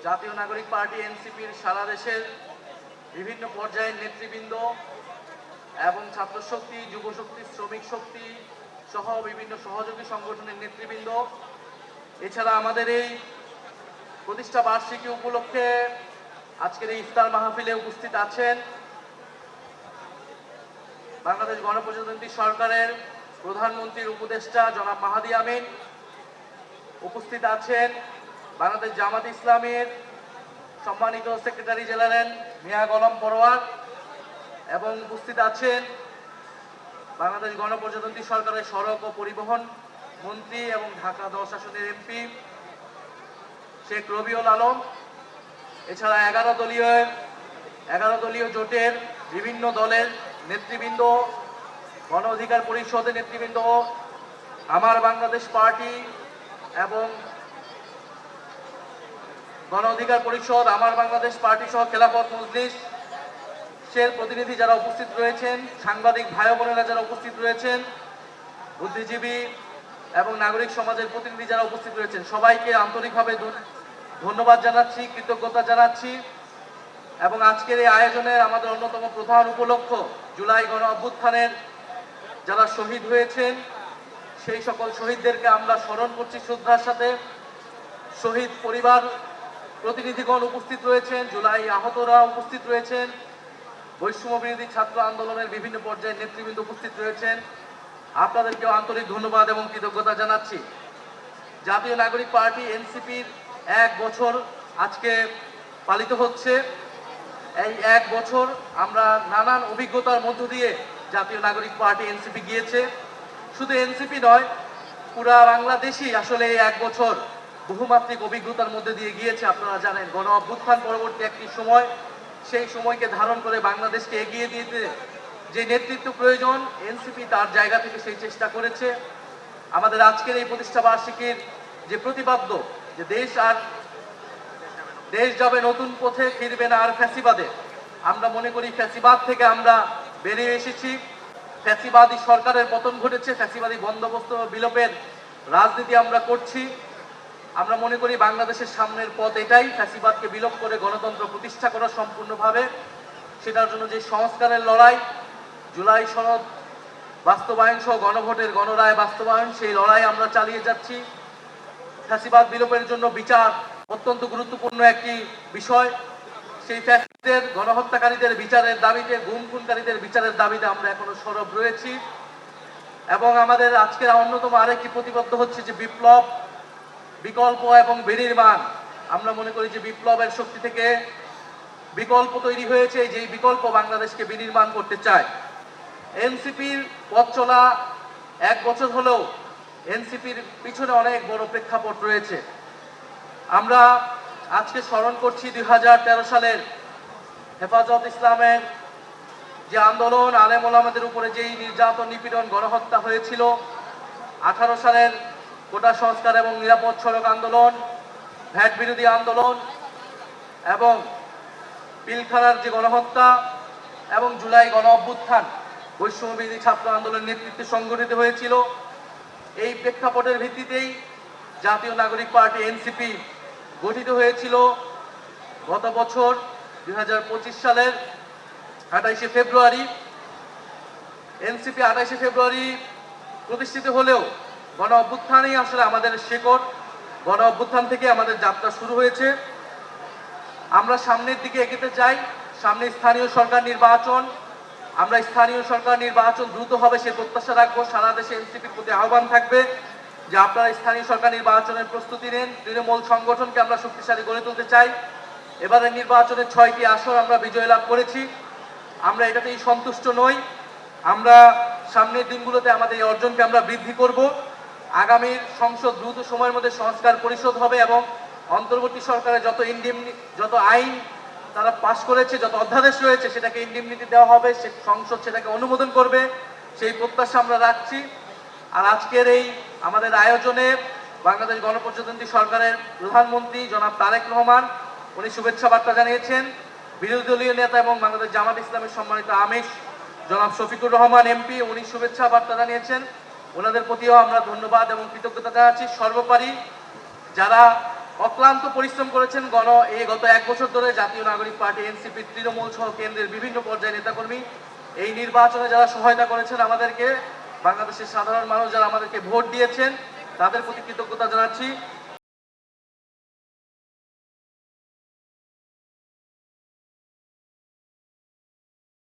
জাতীয় নাগরিক পার্টি এনসিপির সারা দেশের বিভিন্ন পর্যায়ের নেতৃবৃন্দ এবং ছাত্র শক্তি, যুব শক্তি, শ্রমিক শক্তি সহ বিভিন্ন সহযোগী সংগঠনের নেতৃবৃন্দ, এছাড়া আমাদের এই প্রতিষ্ঠা বার্ষিকী উপলক্ষে আজকের এই ইফতার মাহফিলে উপস্থিত আছেন বাংলাদেশ গণপ্রজাতন্ত্রী সরকারের প্রধানমন্ত্রীর উপদেষ্টা জনাব মাহাদি আমিন, উপস্থিত আছেন বাংলাদেশ জামাত ইসলামীর সম্মানিত সেক্রেটারি জেনারেল মিয়া গোলাম পরোয়ার, এবং উপস্থিত আছেন বাংলাদেশ গণপ্রজাতন্ত্রী সরকারের সড়ক ও পরিবহন মন্ত্রী এবং ঢাকা 10 আসনের এমপি শেখ রবিউল আলম। এছাড়া 11 দলীয় জোটের বিভিন্ন দলের নেতৃবৃন্দ, গণ অধিকার পরিষদের নেতৃবৃন্দ, আমার বাংলাদেশ পার্টি এবং গণ অধিকার পরিষদ, আমার বাংলাদেশ পার্টি সহ খেলাফত মজলিসের প্রতিনিধি যারা উপস্থিত রয়েছেন, সাংবাদিক ভাই বোনেরা যারা উপস্থিত রয়েছেন, বুদ্ধিজীবী এবং নাগরিক সমাজের প্রতিনিধি যারা উপস্থিত রয়েছেন, সবাইকে আন্তরিকভাবে ধন্যবাদ জানাচ্ছি, কৃতজ্ঞতা জানাচ্ছি। এবং আজকের এই আয়োজনের আমাদের অন্যতম প্রধান উপলক্ষ জুলাই গণ অভ্যুত্থানের যারা শহীদ হয়েছেন সেই সকল শহীদদেরকে আমরা স্মরণ করছি শ্রদ্ধার সাথে। শহীদ পরিবার প্রতিনিধিগণ উপস্থিত রয়েছেন, জুলাই আহতরা উপস্থিত রয়েছেন, বৈষম্য বিরোধী ছাত্র আন্দোলনের বিভিন্ন পর্যায়ের নেতৃবৃন্দ উপস্থিত রয়েছেন। আপনাদেরকেও আন্তরিক ধন্যবাদ এবং কৃতজ্ঞতা জানাচ্ছি। জাতীয় নাগরিক পার্টি এনসিপির 1 বছর আজকে পালিত হচ্ছে। এই 1 বছর আমরা নানান অভিজ্ঞতার মধ্য দিয়ে জাতীয় নাগরিক পার্টি এনসিপি গিয়েছে। শুধু এনসিপি নয়, পুরা বাংলাদেশই আসলে এই 1 বছর বহুমাত্রিক অভিজ্ঞতার মধ্যে দিয়ে গিয়েছে। আপনারা জানেন, গণ অভ্যুত্থান পরবর্তী একটি সময়, সেই সময়কে ধারণ করে বাংলাদেশকে এগিয়ে দিতে যে নেতৃত্ব প্রয়োজন, এনসিপি তার জায়গা থেকে সেই চেষ্টা করেছে। আমাদের আজকের এই প্রতিষ্ঠা বার্ষিকীর যে প্রতিপাদ্য, যে দেশ যাবে নতুন পথে, ফিরবে না আর ফ্যাসিবাদে, আমরা মনে করি ফ্যাসিবাদ থেকে আমরা বেরিয়ে এসেছি। ফ্যাসিবাদী সরকারের পতন ঘটেছে, ফ্যাসিবাদী বন্দোবস্ত বিলোপের রাজনীতি আমরা করছি। আমরা মনে করি বাংলাদেশের সামনের পথ এটাই, ফ্যাসিবাদকে বিলোপ করে গণতন্ত্র প্রতিষ্ঠা করা সম্পূর্ণভাবে। সেটার জন্য যে সংস্কারের লড়াই, জুলাই সনদ বাস্তবায়ন সহ গণভোটের গণরায় বাস্তবায়ন, সেই লড়াই আমরা চালিয়ে যাচ্ছি। ফ্যাসিবাদ বিলোপের জন্য বিচার অত্যন্ত গুরুত্বপূর্ণ একটি বিষয়। সেই ফ্যাসিস্টদের, গণহত্যাকারীদের বিচারের দাবিতে, গুম খুনকারীদের বিচারের দাবিতে আমরা এখনো সরব রয়েছি। এবং আমাদের আজকের অন্যতম আরেকটি প্রতিবদ্ধ হচ্ছে যে বিপ্লব, বিকল্প এবং বিনির্মাণ। আমরা মনে করি যে বিপ্লবের শক্তি থেকে বিকল্প তৈরি হয়েছে, যেই বিকল্প বাংলাদেশকে বিনির্মাণ করতে চায়। এনসিপির পথ চলা 1 বছর হলেও এনসিপির পিছনে অনেক বড় প্রেক্ষাপট রয়েছে। আমরা আজকে স্মরণ করছি 2013 সালের হেফাজত ইসলামের যে আন্দোলন, আলেম ওলামাদের উপরে যেই নির্যাতন, নিপীড়ন, গণহত্যা হয়েছিল। 18 সালের কোটা সংস্কার এবং নিরাপদ সড়ক আন্দোলন, ভ্যাট বিরোধী আন্দোলন এবং পিলখানার যে গণহত্যা এবং জুলাই গণ অভ্যুত্থান, বৈষম্য বিরোধী ছাত্র আন্দোলনের নেতৃত্বে সংগঠিত হয়েছিল। এই প্রেক্ষাপটের ভিত্তিতেই জাতীয় নাগরিক পার্টি এনসিপি গঠিত হয়েছিল। গত বছর 2025 সালের 28শে ফেব্রুয়ারি এনসিপি 28শে ফেব্রুয়ারি প্রতিষ্ঠিত হলেও গণ অভ্যুত্থানই আসলে আমাদের শেকড়। গণ অভ্যুত্থান থেকে আমাদের যাত্রা শুরু হয়েছে। আমরা সামনের দিকে এগোতে চাই। সামনে স্থানীয় সরকার নির্বাচন, আমরা স্থানীয় সরকার নির্বাচন দ্রুত হবে সে প্রত্যাশা রাখবো। সারা দেশে এনসিপির প্রতি আহ্বান থাকবে যে আপনারা স্থানীয় সরকার নির্বাচনের প্রস্তুতি নেন। তৃণমূল সংগঠনকে আমরা শক্তিশালী গড়ে তুলতে চাই। এবারের নির্বাচনের 6টি আসন আমরা বিজয় লাভ করেছি। আমরা এটাতেই সন্তুষ্ট নই। আমরা সামনের দিনগুলোতে আমাদের এই অর্জনকে আমরা বৃদ্ধি করব। আগামীর সংসদ দ্রুত সময়ের মধ্যে সংস্কার পরিষদ হবে এবং অন্তর্বর্তী সরকারের যত আইন তারা পাশ করেছে, যত অধ্যাদেশ রয়েছে, সেটাকে ইন্ডিমনিটি দেওয়া হবে, সে সংসদ সেটাকে অনুমোদন করবে, সেই প্রত্যাশা আমরা রাখছি। আর আজকের এই আমাদের আয়োজনে বাংলাদেশ গণপ্রজাতন্ত্রী সরকারের প্রধানমন্ত্রী জনাব তারেক রহমান, উনি শুভেচ্ছা বার্তা জানিয়েছেন। বিরোধী দলীয় নেতা এবং বাংলাদেশ জামাত ইসলামের সম্মানিত আমির জনাব শফিকুর রহমান এমপি, উনি শুভেচ্ছা বার্তা জানিয়েছেন। ওনাদের প্রতিও আমরা ধন্যবাদ এবং কৃতজ্ঞতা জানাচ্ছি। সর্বোপরি যারা অক্লান্ত পরিশ্রম করেছেন গত 1 বছর ধরে জাতীয় নাগরিক পার্টি এনসিপি তৃণমূল সহ কেন্দ্রের বিভিন্ন পর্যায়ে নেতাকর্মী। এই নির্বাচনে যারা সহায়তা করেছেন আমাদেরকে, বাংলাদেশের সাধারণ মানুষ যারা আমাদেরকে ভোট দিয়েছেন, তাদের প্রতি কৃতজ্ঞতা জানাচ্ছি।